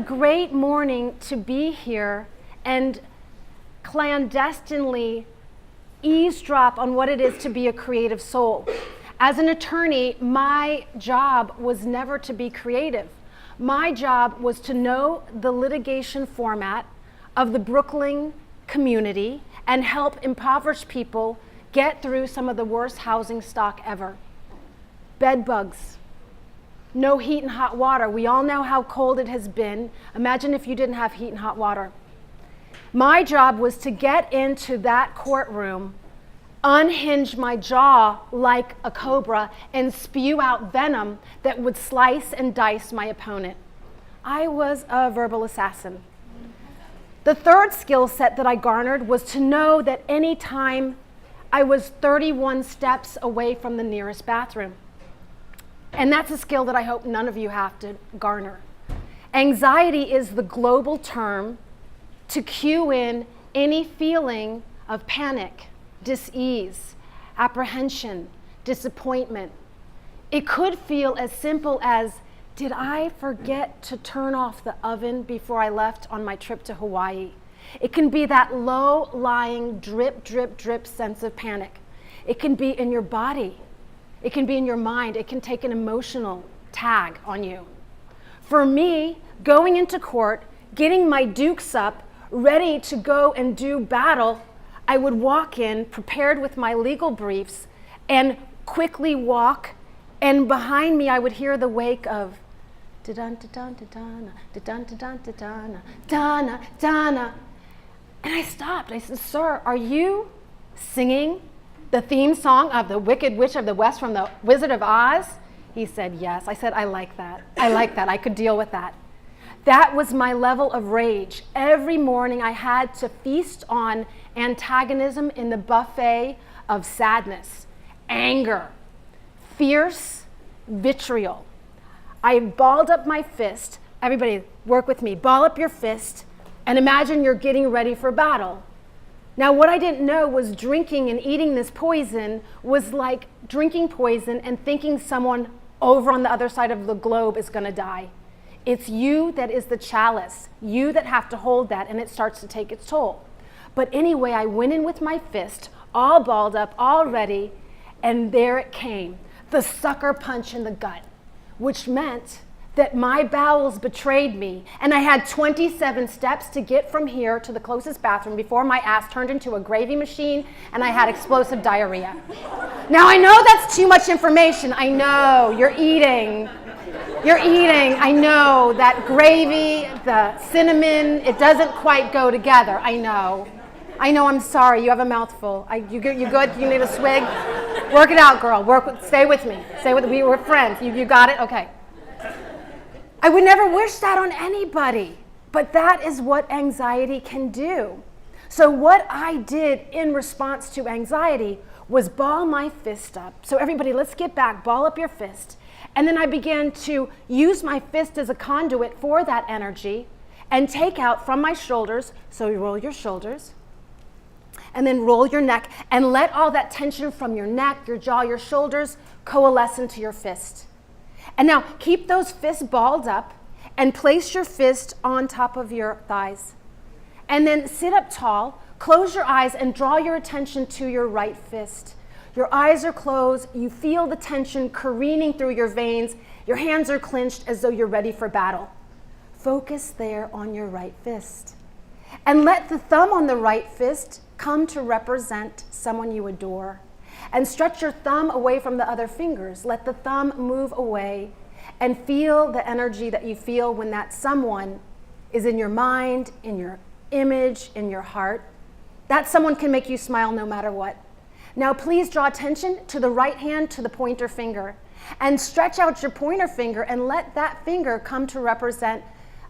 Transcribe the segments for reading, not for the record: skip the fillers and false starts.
great morning to be here and clandestinely eavesdrop on what it is to be a creative soul. As an attorney, my job was never to be creative. My job was to know the litigation format of the Brooklyn community and help impoverished people get through some of the worst housing stock ever. Bed bugs, no heat and hot water. We all know how cold it has been. Imagine if you didn't have heat and hot water. My job was to get into that courtroom, unhinge my jaw like a cobra, and spew out venom that would slice and dice my opponent. I was a verbal assassin. The third skill set that I garnered was to know that any time I was 31 steps away from the nearest bathroom. And that's a skill that I hope none of you have to garner. Anxiety is the global term to cue in any feeling of panic, dis-ease, apprehension, disappointment. It could feel as simple as, did I forget to turn off the oven before I left on my trip to Hawaii? It can be that low-lying drip, drip, drip sense of panic. It can be in your body. It can be in your mind. It can take an emotional tag on you. For me, going into court, getting my dukes up, ready to go and do battle, I would walk in prepared with my legal briefs and quickly walk, and behind me I would hear the wake of da-dun, da-dun, da-dun, da-dun, da-dun, da-dun, da-dun, da-dun. And I stopped. I said, "Sir, are you singing the theme song of the Wicked Witch of the West from the Wizard of Oz?" He said, "Yes." I said, "I like that. I like that. I could deal with that." That was my level of rage. Every morning I had to feast on antagonism in the buffet of sadness, anger, fierce vitriol. I balled up my fist. Everybody, work with me. Ball up your fist and imagine you're getting ready for battle. Now, what I didn't know was drinking and eating this poison was like drinking poison and thinking someone over on the other side of the globe is going to die. It's you that is the chalice, you that have to hold that, and it starts to take its toll. But anyway, I went in with my fist, all balled up, all ready, and there it came, the sucker punch in the gut, which meant that my bowels betrayed me, and I had 27 steps to get from here to the closest bathroom before my ass turned into a gravy machine and I had explosive diarrhea. Now I know that's too much information. I know, you're eating. I know that gravy, the cinnamon, it doesn't quite go together. I know, I'm sorry, you have a mouthful. You good? You need a swig? Work it out, girl. Stay with me. We're friends. You got it? Okay. I would never wish that on anybody, but that is what anxiety can do. So what I did in response to anxiety was ball my fist up. So everybody, let's get back, ball up your fist. And then I began to use my fist as a conduit for that energy and take out from my shoulders. So you roll your shoulders and then roll your neck and let all that tension from your neck, your jaw, your shoulders coalesce into your fist. And now keep those fists balled up and place your fist on top of your thighs. And then sit up tall, close your eyes and draw your attention to your right fist. Your eyes are closed, you feel the tension careening through your veins, your hands are clenched as though you're ready for battle. Focus there on your right fist. And let the thumb on the right fist come to represent someone you adore. And stretch your thumb away from the other fingers. Let the thumb move away and feel the energy that you feel when that someone is in your mind, in your image, in your heart. That someone can make you smile no matter what. Now please draw attention to the right hand to the pointer finger and stretch out your pointer finger and let that finger come to represent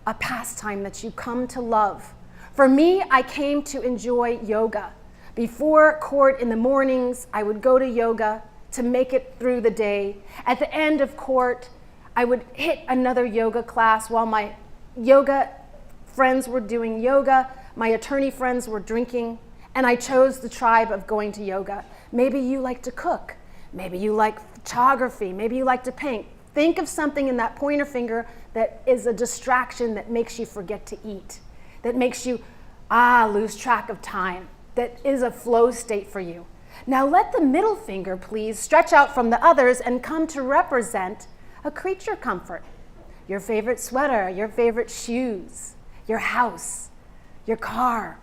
a pastime that you come to love. For me, I came to enjoy yoga. Before court in the mornings, I would go to yoga to make it through the day. At the end of court, I would hit another yoga class while my yoga friends were doing yoga, my attorney friends were drinking, and I chose the tribe of going to yoga. Maybe you like to cook, maybe you like photography, maybe you like to paint. Think of something in that pointer finger that is a distraction that makes you forget to eat, that makes you lose track of time, that is a flow state for you. Now let the middle finger, please, stretch out from the others and come to represent a creature comfort. Your favorite sweater, your favorite shoes, your house, your car.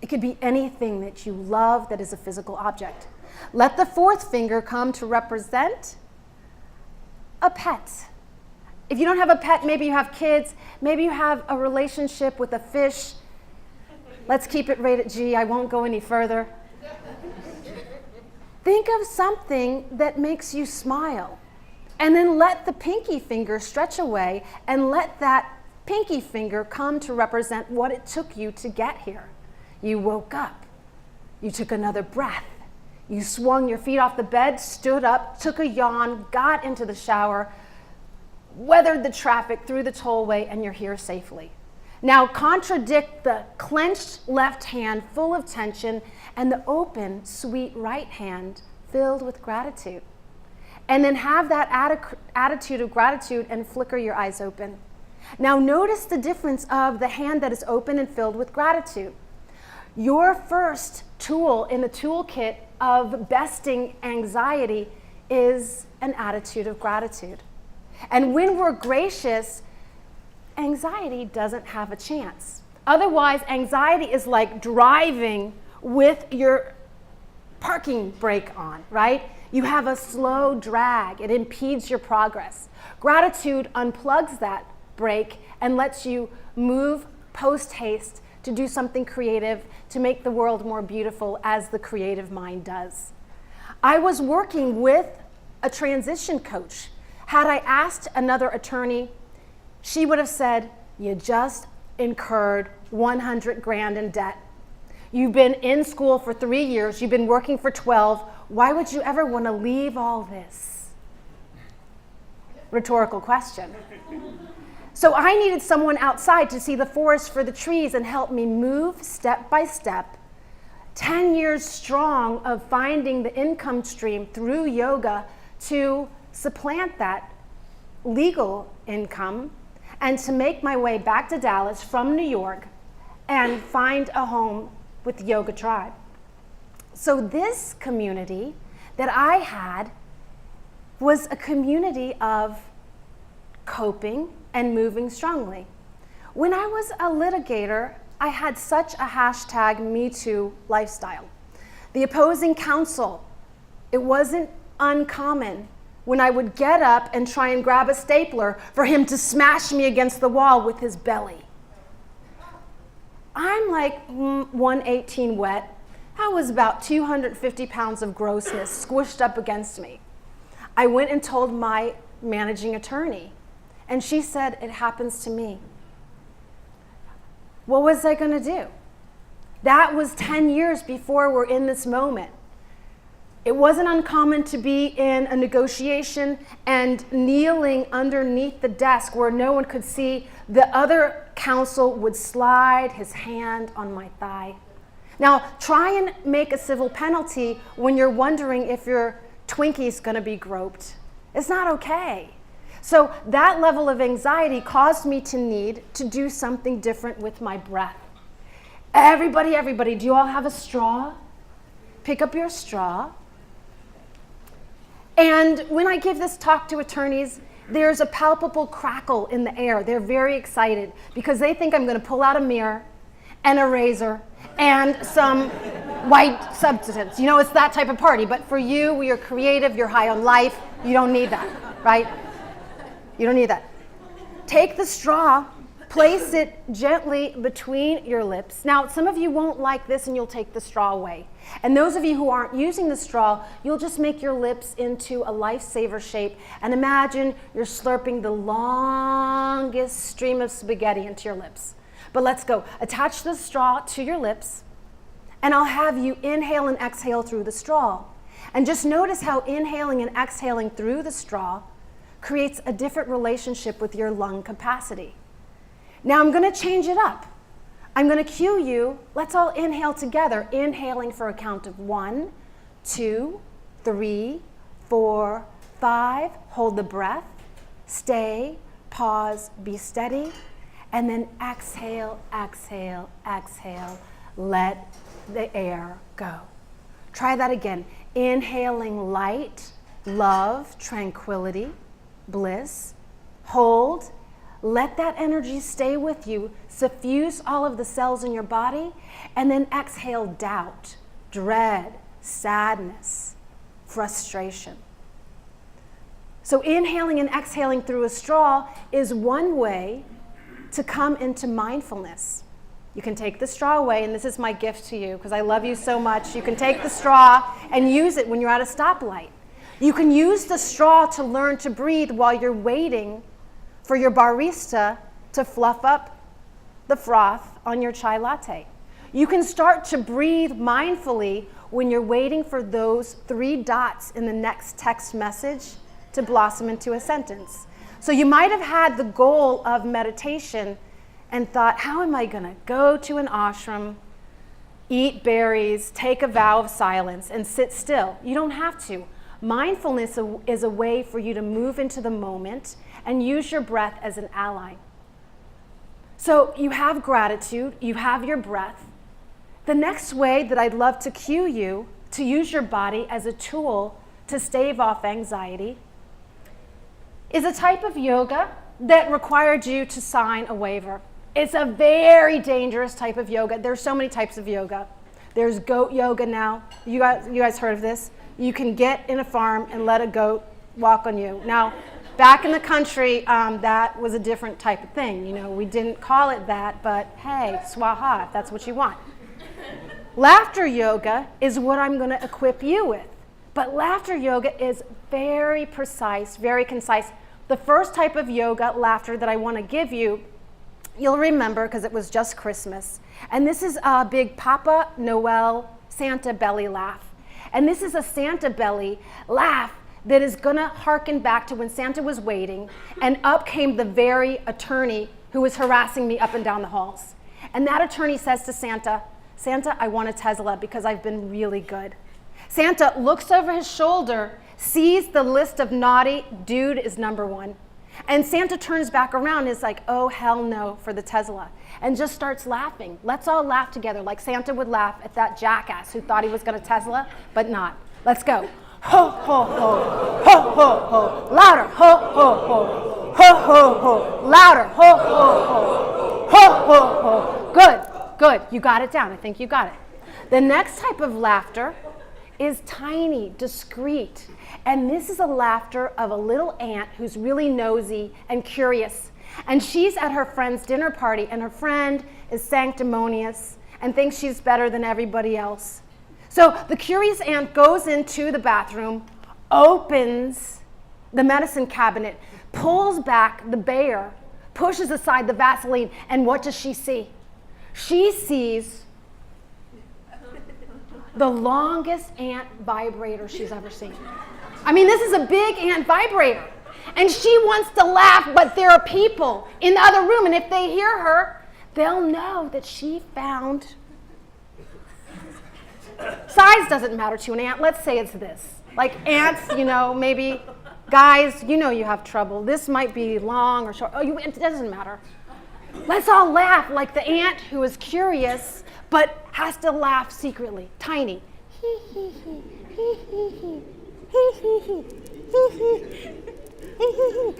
It could be anything that you love that is a physical object. Let the fourth finger come to represent a pet. If you don't have a pet, maybe you have kids, maybe you have a relationship with a fish. Let's keep it rated G, I won't go any further. Think of something that makes you smile. And then let the pinky finger stretch away and let that pinky finger come to represent what it took you to get here. You woke up. You took another breath. You swung your feet off the bed, stood up, took a yawn, got into the shower, weathered the traffic through the tollway, and you're here safely. Now contradict the clenched left hand full of tension and the open, sweet right hand filled with gratitude. And then have that attitude of gratitude and flicker your eyes open. Now notice the difference of the hand that is open and filled with gratitude. Your first tool in the toolkit of besting anxiety is an attitude of gratitude. And when we're gracious, anxiety doesn't have a chance. Otherwise, anxiety is like driving with your parking brake on, right? You have a slow drag. It impedes your progress. Gratitude unplugs that brake and lets you move post-haste to do something creative, to make the world more beautiful as the creative mind does. I was working with a transition coach. Had I asked another attorney, she would have said, you just incurred 100 grand in debt. You've been in school for 3 years, you've been working for 12, why would you ever want to leave all this? Rhetorical question. So I needed someone outside to see the forest for the trees and help me move step by step, 10 years strong of finding the income stream through yoga to supplant that legal income and to make my way back to Dallas from New York and find a home with Yoga Tribe. So this community that I had was a community of coping and moving strongly. When I was a litigator, I had such a hashtag #MeToo lifestyle. The opposing counsel, it wasn't uncommon when I would get up and try and grab a stapler for him to smash me against the wall with his belly. I'm like 118 wet. That was about 250 pounds of grossness squished up against me. I went and told my managing attorney, and she said, it happens to me. What was I gonna do? That was 10 years before we're in this moment. It wasn't uncommon to be in a negotiation and kneeling underneath the desk where no one could see. The other counsel would slide his hand on my thigh. Now, try and make a civil penalty when you're wondering if your Twinkie's gonna be groped. It's not okay. So that level of anxiety caused me to need to do something different with my breath. Everybody, do you all have a straw? Pick up your straw. And when I give this talk to attorneys, there's a palpable crackle in the air. They're very excited because they think I'm going to pull out a mirror and a razor and some white substance. You know, it's that type of party. But for you, you're creative, you're high on life, you don't need that, right? You don't need that. Take the straw, place it gently between your lips. Now, some of you won't like this and you'll take the straw away. And those of you who aren't using the straw, you'll just make your lips into a lifesaver shape and imagine you're slurping the longest stream of spaghetti into your lips. But let's go. Attach the straw to your lips and I'll have you inhale and exhale through the straw. And just notice how inhaling and exhaling through the straw creates a different relationship with your lung capacity. Now I'm going to change it up. I'm going to cue you. Let's all inhale together, inhaling for a count of 1, 2, 3, 4, 5, hold the breath, stay, pause, be steady, and then exhale, exhale, exhale. Let the air go. Try that again. Inhaling light, love, tranquility, bliss. Hold. Let that energy stay with you. Suffuse all of the cells in your body. And then exhale doubt, dread, sadness, frustration. So inhaling and exhaling through a straw is one way to come into mindfulness. You can take the straw away, and this is my gift to you because I love you so much. You can take the straw and use it when you're at a stoplight. You can use the straw to learn to breathe while you're waiting for your barista to fluff up the froth on your chai latte. You can start to breathe mindfully when you're waiting for those 3 dots in the next text message to blossom into a sentence. So you might have had the goal of meditation and thought, how am I going to go to an ashram, eat berries, take a vow of silence, and sit still? You don't have to. Mindfulness is a way for you to move into the moment and use your breath as an ally. So you have gratitude, you have your breath. The next way that I'd love to cue you to use your body as a tool to stave off anxiety is a type of yoga that required you to sign a waiver. It's a very dangerous type of yoga. There's so many types of yoga. There's goat yoga now. You guys heard of this? You can get in a farm and let a goat walk on you. Now, back in the country, that was a different type of thing. You know, we didn't call it that, but hey, swaha, if that's what you want. Laughter yoga is what I'm going to equip you with. But laughter yoga is very precise, very concise. The first type of yoga, laughter, that I want to give you, you'll remember because it was just Christmas. And this is a big Papa Noel Santa belly laugh. And this is a Santa belly laugh that is going to harken back to when Santa was waiting, and up came the very attorney who was harassing me up and down the halls. And that attorney says to Santa, Santa, I want a Tesla because I've been really good. Santa looks over his shoulder, sees the list of naughty, dude is number 1. And Santa turns back around and is like, oh, hell no for the Tesla. And just starts laughing. Let's all laugh together like Santa would laugh at that jackass who thought he was going to Tesla, but not. Let's go. Ho, ho, ho, ho, ho, ho, louder, ho, ho, ho, ho, ho, ho, louder, ho, ho, ho, ho, ho, ho. Good, good. You got it down. I think you got it. The next type of laughter is tiny, discreet. And this is a laughter of a little ant who's really nosy and curious. And she's at her friend's dinner party, and her friend is sanctimonious and thinks she's better than everybody else. So the curious ant goes into the bathroom, opens the medicine cabinet, pulls back the Bayer, pushes aside the Vaseline, and what does she see? She sees the longest ant vibrator she's ever seen. I mean, this is a big ant vibrator. And she wants to laugh, but there are people in the other room, and if they hear her, they'll know that she found. Size doesn't matter to an ant. Let's say it's this. Like ants, you know, maybe guys, you know you have trouble. This might be long or short. It doesn't matter. Let's all laugh like the ant who is curious but has to laugh secretly. Tiny.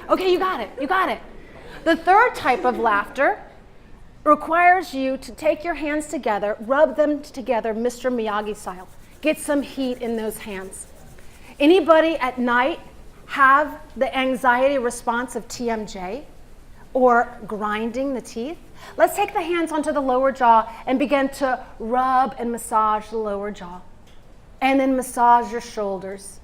Okay, you got it. You got it. The third type of laughter requires you to take your hands together, rub them together Mr. Miyagi style. Get some heat in those hands. Anybody at night have the anxiety response of TMJ or grinding the teeth? Let's take the hands onto the lower jaw and begin to rub and massage the lower jaw. And then massage your shoulders.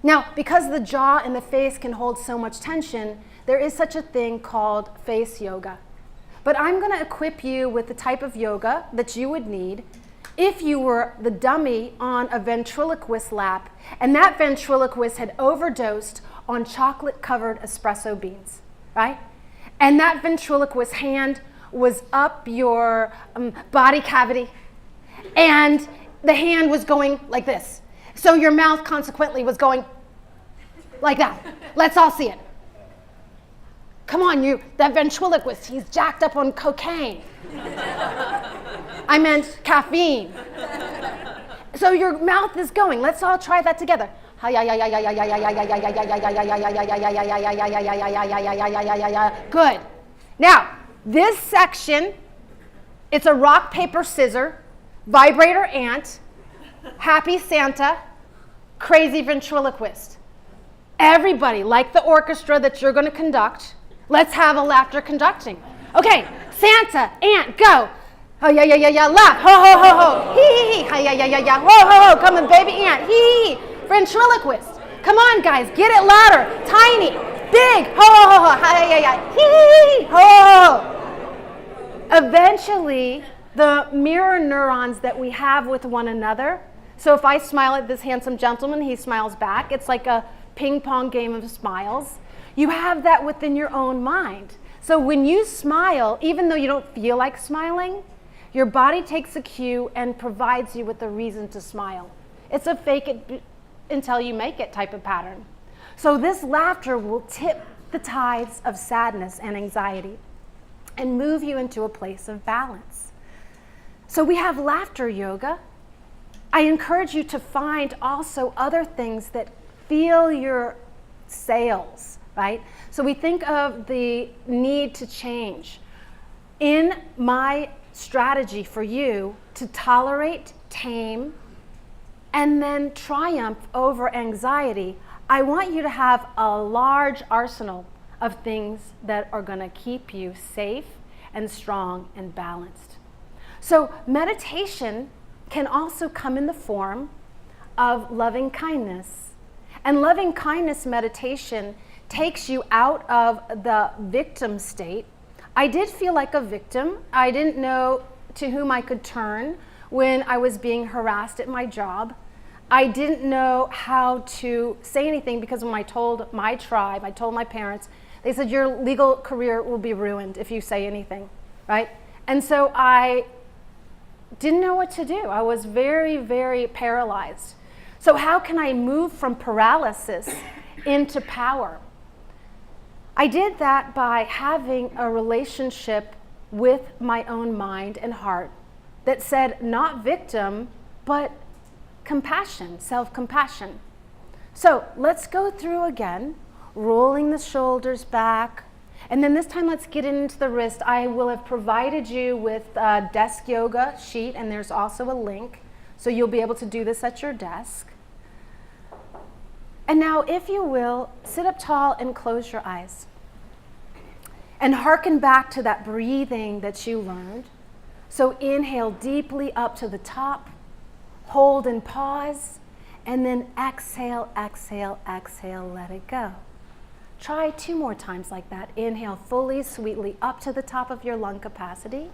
Now, because the jaw and the face can hold so much tension, there is such a thing called face yoga. But I'm going to equip you with the type of yoga that you would need if you were the dummy on a ventriloquist lap, and that ventriloquist had overdosed on chocolate-covered espresso beans, right? And that ventriloquist hand was up your body cavity, and the hand was going like this. So your mouth consequently was going like that. Let's all see it. Come on, you, that ventriloquist, he's jacked up on cocaine. I meant caffeine. So your mouth is going. Let's all try that together. Good. Now, this section, it's a rock, paper, scissors, vibrator ant, happy Santa, crazy ventriloquist. Everybody, like the orchestra that you're going to conduct, let's have a laughter conducting. Okay, Santa, ant, go. Oh, yeah, yeah, yeah, yeah, laugh. Ho, ho, ho, ho. Hee, hee, hee. Hi, yeah, yeah, yeah, yeah. Ho, ho, ho. Come on, baby ant. Hee, hee. Ventriloquist. Come on, guys. Get it louder. Tiny. Big. Ho, ho, ho, ho. Hi, yeah, yeah, yeah. Hee, hee, hee. Ho, ho, ho. Eventually, the mirror neurons that we have with one another. So if I smile at this handsome gentleman, he smiles back. It's like a ping pong game of smiles. You have that within your own mind. So when you smile, even though you don't feel like smiling, your body takes a cue and provides you with a reason to smile. It's a fake it until you make it type of pattern. So this laughter will tip the tides of sadness and anxiety and move you into a place of balance. So we have laughter yoga. I encourage you to find also other things that feel your sails, right? So we think of the need to change. In my strategy for you to tolerate, tame, and then triumph over anxiety, I want you to have a large arsenal of things that are going to keep you safe and strong and balanced. So meditation can also come in the form of loving kindness. And loving kindness meditation takes you out of the victim state. I did feel like a victim. I didn't know to whom I could turn when I was being harassed at my job. I didn't know how to say anything because when I told my tribe, I told my parents, they said your legal career will be ruined if you say anything, right? And so I didn't know what to do. I was very, very paralyzed. So how can I move from paralysis into power? I did that by having a relationship with my own mind and heart that said not victim, but compassion, self-compassion. So let's go through again, rolling the shoulders back. And then this time let's get into the wrist. I will have provided you with a desk yoga sheet, and there's also a link. So you'll be able to do this at your desk. And now, if you will, sit up tall and close your eyes. And hearken back to that breathing that you learned. So inhale deeply up to the top, hold and pause, and then exhale, exhale, exhale, let it go. Try 2 more times like that. Inhale fully, sweetly up to the top of your lung capacity.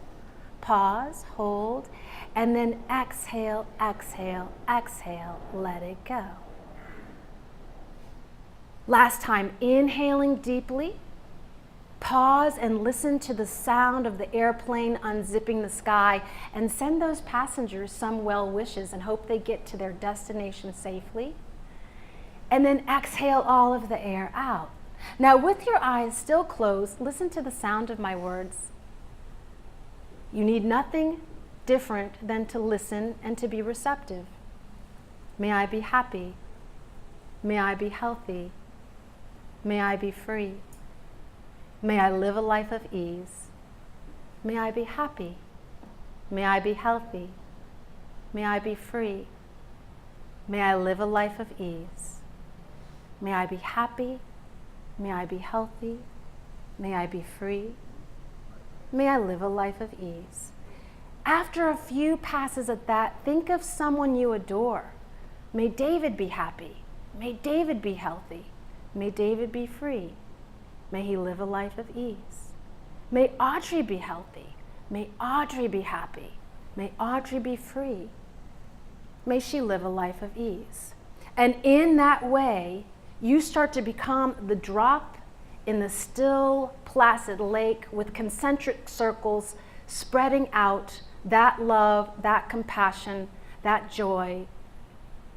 Pause, hold, and then exhale, exhale, exhale, let it go. Last time, inhaling deeply, pause and listen to the sound of the airplane unzipping the sky and send those passengers some well wishes and hope they get to their destination safely. And then exhale all of the air out. Now with your eyes still closed, listen to the sound of my words. You need nothing different than to listen and to be receptive. May I be happy. May I be healthy. May I be free. May I live a life of ease. May I be happy. May I be healthy. May I be free. May I live a life of ease. May I be happy. May I be healthy. May I be free. May I live a life of ease. After a few passes at that, think of someone you adore. May David be happy. May David be healthy. May David be free. May he live a life of ease. May Audrey be healthy. May Audrey be happy. May Audrey be free. May she live a life of ease. And in that way, you start to become the drop in the still, placid lake with concentric circles spreading out that love, that compassion, that joy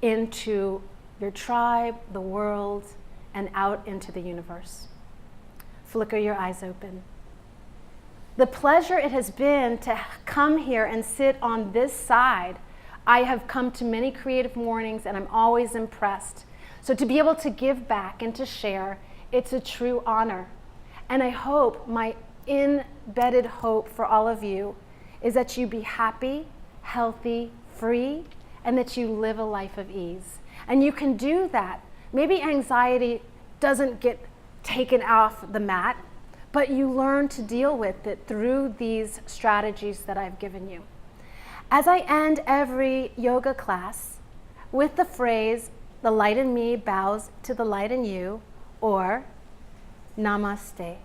into your tribe, the world, and out into the universe. Flicker your eyes open. The pleasure it has been to come here and sit on this side. I have come to many creative mornings and I'm always impressed. So to be able to give back and to share, it's a true honor. And I hope, my embedded hope for all of you is that you be happy, healthy, free, and that you live a life of ease. And you can do that. Maybe anxiety doesn't get taken off the mat, but you learn to deal with it through these strategies that I've given you. As I end every yoga class with the phrase, the light in me bows to the light in you, or Namaste.